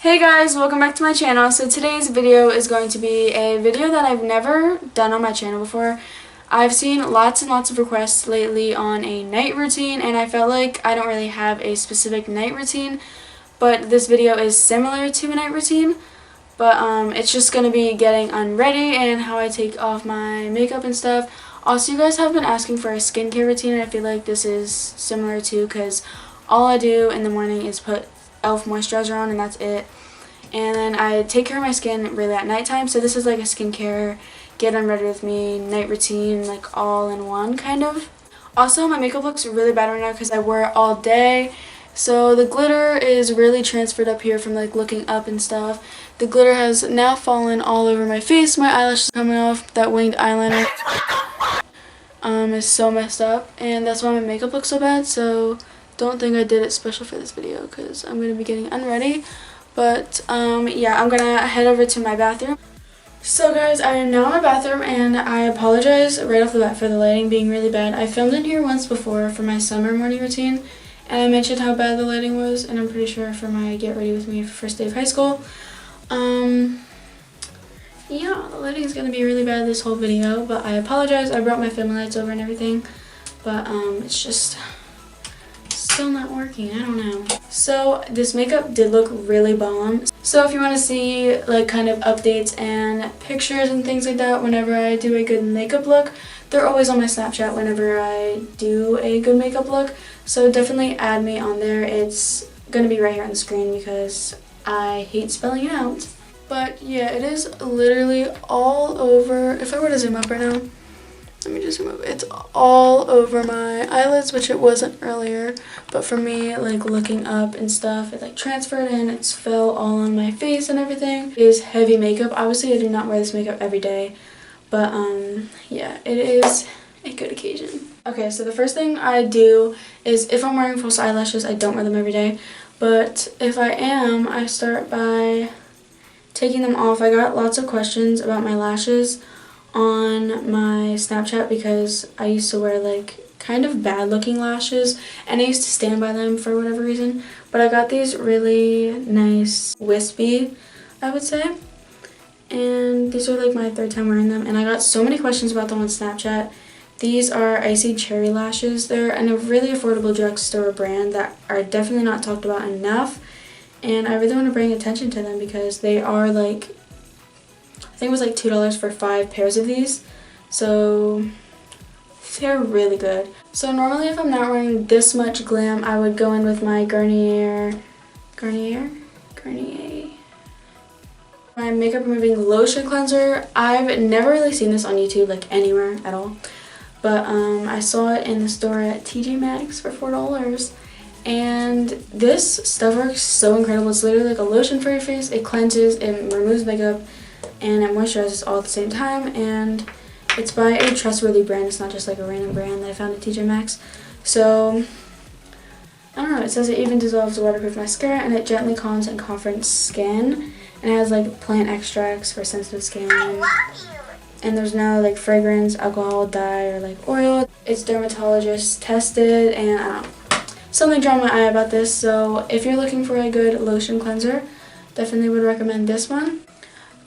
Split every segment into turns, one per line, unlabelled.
Hey guys, welcome back to my channel. So today's video is going to be a video that I've never done on my channel before. I've seen lots and lots of requests lately on a night routine, and I felt like I don't really have a specific night routine, but this video is similar to a night routine. But it's just going to be getting unready and how I take off my makeup and stuff. Also, you guys have been asking for a skincare routine, and I feel like this is similar too, because all I do in the morning is put e.l.f. moisturizer on, and that's it. And then I take care of my skin really at nighttime, so this is like a skincare, get unready with me, night routine, like all in one kind of. Also, my makeup looks really bad right now because I wore it all day, so the glitter is really transferred up here from like looking up and stuff. The glitter has now fallen all over my face, my eyelashes coming off, that winged eyeliner is so messed up, and that's why my makeup looks so bad. So don't think I did it special for this video because I'm going to be getting unready. But yeah, I'm gonna head over to my bathroom. So guys, I am now in my bathroom, and I apologize right off the bat for the lighting being really bad. I filmed in here once before for my summer morning routine, and I mentioned how bad the lighting was, and I'm pretty sure for my get ready with me for first day of high school. Yeah, the lighting is gonna be really bad this whole video, but I apologize. I brought my film lights over and everything, but it's just still not working. I don't know. So this makeup did look really bomb. So if you want to see like kind of updates and pictures and things like that whenever I do a good makeup look, they're always on my Snapchat whenever I do a good makeup look. So definitely add me on there. It's gonna be right here on the screen because I hate spelling it out. But yeah, it is literally all over. If I were to zoom up right now, let me just remove it. It's all over my eyelids, which it wasn't earlier. But for me, like looking up and stuff, it like transferred in. It's fell all on my face and everything. It is heavy makeup. Obviously, I do not wear this makeup every day. But yeah, it is a good occasion. Okay, so the first thing I do is if I'm wearing false eyelashes, I don't wear them every day. But if I am, I start by taking them off. I got lots of questions about my lashes on my Snapchat because I used to wear like kind of bad looking lashes, and I used to stand by them for whatever reason. But I got these really nice wispy, I would say, and these are like my third time wearing them, and I got so many questions about them on Snapchat. These are Icy Cherry Lashes. They're in a really affordable drugstore brand that are definitely not talked about enough, and I really want to bring attention to them because they are like, I think it was like $2 for 5 pairs of these, so they're really good. So normally if I'm not wearing this much glam, I would go in with my Garnier, my makeup removing lotion cleanser. I've never really seen this on YouTube, like anywhere at all, but I saw it in the store at TJ Maxx for $4, and this stuff works so incredible. It's literally like a lotion for your face. It cleanses, it removes makeup, and it moisturizes all at the same time, and it's by a trustworthy brand. It's not just like a random brand that I found at TJ Maxx. So I don't know, it says it even dissolves waterproof mascara, and it gently calms and comforts skin, and it has like plant extracts for sensitive skin, and there's no like fragrance, alcohol, dye, or like oil. It's dermatologist tested, and I don't know, something drawn my eye about this. So if you're looking for a good lotion cleanser, definitely would recommend this one.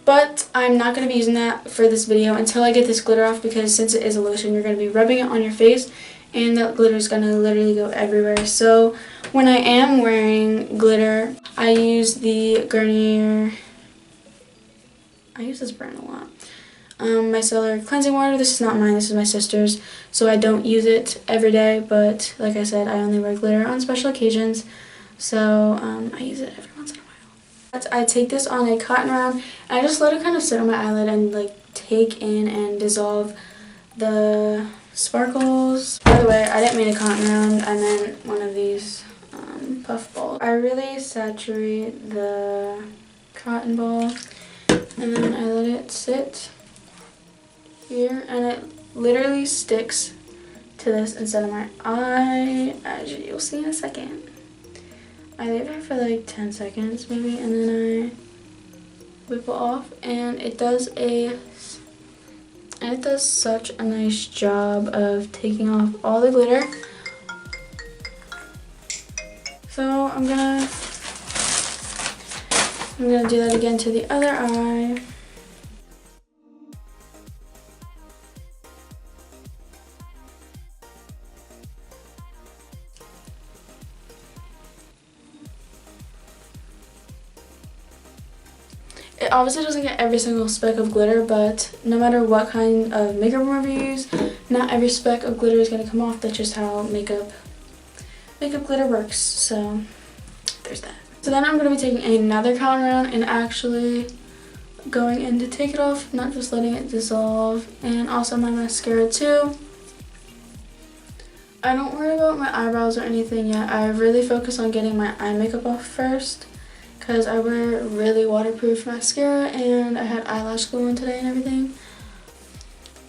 But I'm not going to be using that for this video until I get this glitter off, because since it is a lotion, you're going to be rubbing it on your face, and that glitter is going to literally go everywhere. So when I am wearing glitter, I use the Garnier, I use this brand a lot, micellar cleansing water. This is not mine, this is my sister's, so I don't use it every day, but like I said, I only wear glitter on special occasions, so I use it every once in a while. I take this on a cotton round, and I just let it kind of sit on my eyelid and like take in and dissolve the sparkles. By the way, I didn't mean a cotton round, I meant one of these puff balls. I really saturate the cotton ball, and then I let it sit here, and it literally sticks to this instead of my eye, as you'll see in a second. I leave it for like 10 seconds maybe, and then I whip it off, and it does such a nice job of taking off all the glitter. So I'm gonna I'm going to do that again to the other eye. It obviously doesn't get every single speck of glitter, but no matter what kind of makeup remover you use, not every speck of glitter is going to come off. That's just how makeup glitter works. So there's that. So then I'm going to be taking another cotton round and actually going in to take it off, not just letting it dissolve. And also my mascara too. I don't worry about my eyebrows or anything yet. I really focus on getting my eye makeup off first, because I wear really waterproof mascara and I had eyelash glue on today and everything.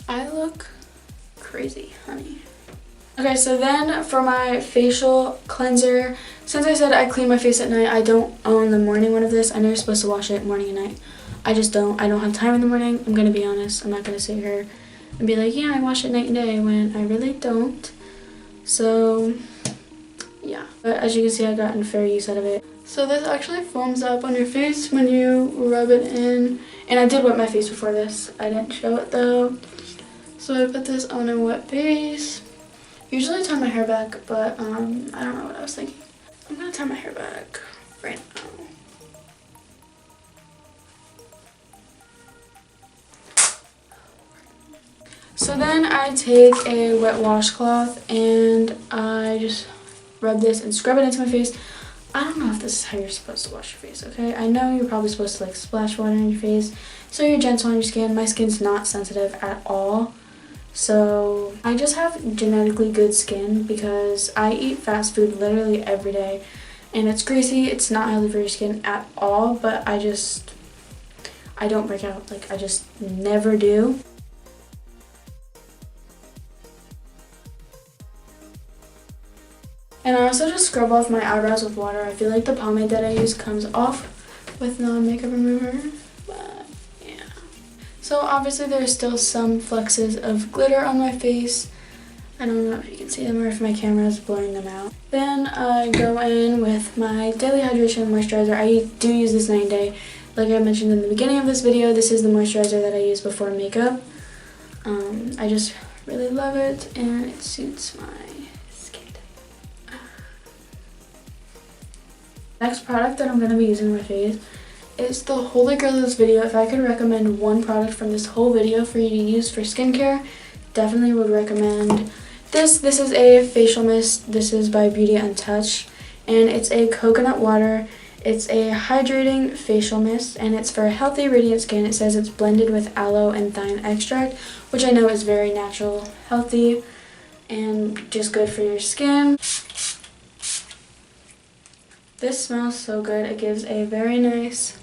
I look crazy, honey. Okay, so then for my facial cleanser, since I said I clean my face at night, I don't own the morning one of this. I know you're supposed to wash it morning and night. I just don't. I don't have time in the morning. I'm going to be honest. I'm not going to sit here and be like, yeah, I wash it night and day, when I really don't. So yeah, but as you can see, I've gotten fair use out of it. So this actually foams up on your face when you rub it in. And I did wet my face before this. I didn't show it though. So I put this on a wet face. Usually I tie my hair back, but I don't know what I was thinking. I'm gonna tie my hair back right now. So then I take a wet washcloth and I just rub this and scrub it into my face. I don't know if this is how you're supposed to wash your face, okay? I know you're probably supposed to like splash water in your face so you're gentle on your skin. My skin's not sensitive at all. So I just have genetically good skin because I eat fast food literally every day. And it's greasy, it's not healthy for your skin at all, but I don't break out. Like, I just never do. And I also just scrub off my eyebrows with water. I feel like the pomade that I use comes off with non-makeup remover, but yeah. So obviously there's still some flexes of glitter on my face. I don't know if you can see them or if my camera is blurring them out. Then I go in with my daily hydration moisturizer. I do use this night and day. Like I mentioned in the beginning of this video, this is the moisturizer that I use before makeup. I just really love it and it suits my skin type. Next product that I'm going to be using on my face is the holy grail of this video. If I could recommend one product from this whole video for you to use for skincare, definitely would recommend this. This is a facial mist. This is by Beauty Untouched and it's a coconut water. It's a hydrating facial mist and it's for healthy radiant skin. It says it's blended with aloe and thyme extract, which I know is very natural, healthy, and just good for your skin. This smells so good. It gives a very nice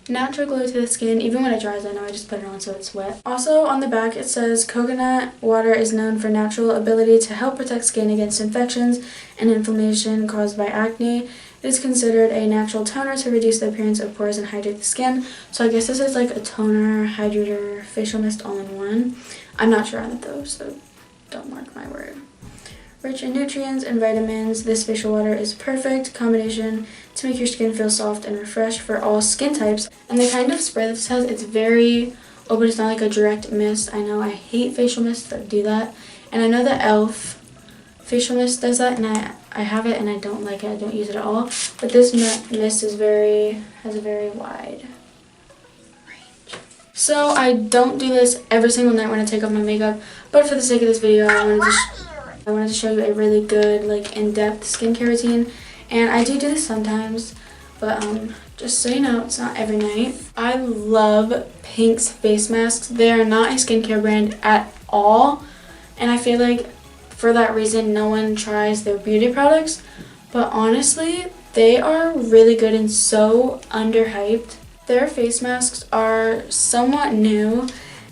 natural glow to the skin. Even when it dries, I know I just put it on so it's wet. Also on the back it says coconut water is known for natural ability to help protect skin against infections and inflammation caused by acne. It is considered a natural toner to reduce the appearance of pores and hydrate the skin. So I guess this is like a toner, hydrator, facial mist all in one. I'm not sure on it though, so don't mark my word. Rich in nutrients and vitamins, this facial water is perfect combination to make your skin feel soft and refreshed for all skin types. And the kind of spray this has, it's very, oh, but it's not like a direct mist. I know I hate facial mists that do that. And I know the e.l.f. facial mist does that, and I have it and I don't like it. I don't use it at all. But this mist is has a very wide range. So I don't do this every single night when I take off my makeup, but for the sake of this video, I wanted to show you a really good, like, in-depth skincare routine. And I do this sometimes, but just so you know, it's not every night. I love Pink's face masks. They are not a skincare brand at all, and I feel like for that reason no one tries their beauty products, but honestly they are really good and so underhyped. Their face masks are somewhat new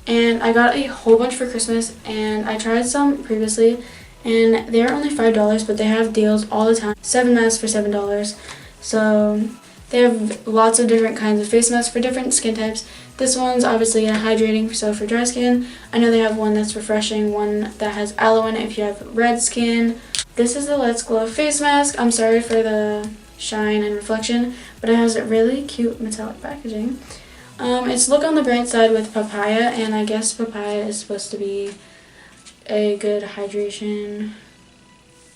and I got a whole bunch for Christmas, and I tried some previously and they're only $5, but they have deals all the time. 7 masks for $7. So they have lots of different kinds of face masks for different skin types. This one's obviously hydrating, so for dry skin. I know they have one that's refreshing, one that has aloe in it if you have red skin. This is the Let's Glow face mask. I'm sorry for the shine and reflection, but it has really cute metallic packaging. It's Look on the Bright Side with papaya, and I guess papaya is supposed to be a good hydration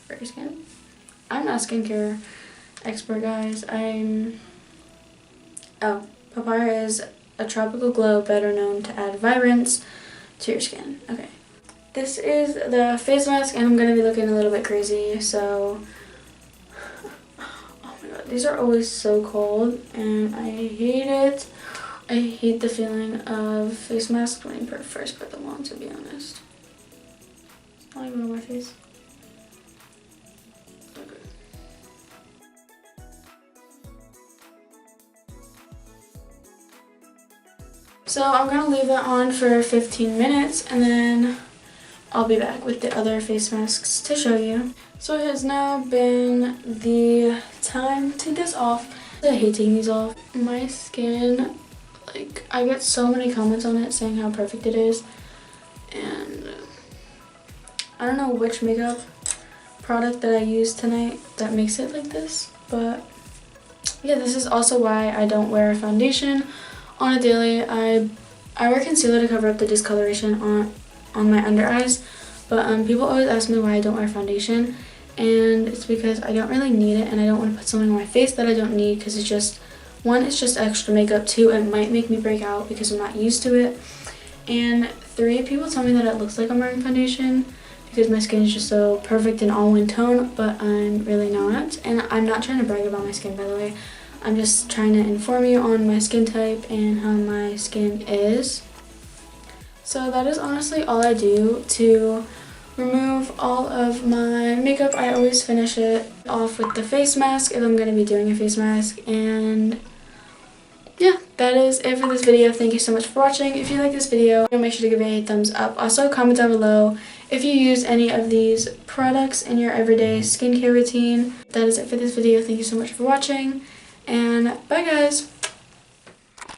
for your skin. I'm not a skincare expert, guys. Papaya is a tropical glow better known to add vibrance to your skin. Okay. This is the face mask, and I'm going to be looking a little bit crazy, so... Oh my god, these are always so cold, and I hate it. I hate the feeling of face masks when you first put them on, to be honest. It's not even on my face. Okay. So I'm going to leave that on for 15 minutes, and then I'll be back with the other face masks to show you. So it has now been the time to take this off. I hate taking these off. My skin, like, I get so many comments on it saying how perfect it is, and I don't know which makeup product that I used tonight that makes it like this, but yeah, this is also why I don't wear foundation on a daily. I wear concealer to cover up the discoloration on my under eyes, but people always ask me why I don't wear foundation, and it's because I don't really need it, and I don't want to put something on my face that I don't need, because it's just, one, it's just extra makeup, two, it might make me break out because I'm not used to it, and three, people tell me that it looks like I'm wearing foundation because my skin is just so perfect and all one tone, but I'm really not. And I'm not trying to brag about my skin, by the way. I'm just trying to inform you on my skin type and how my skin is. So that is honestly all I do to remove all of my makeup. I always finish it off with the face mask if I'm going to be doing a face mask, and yeah, that is it for this video. Thank you so much for watching. If you like this video, make sure to give it a thumbs up. Also, comment down below if you use any of these products in your everyday skincare routine. That is it for this video. Thank you so much for watching, and bye guys!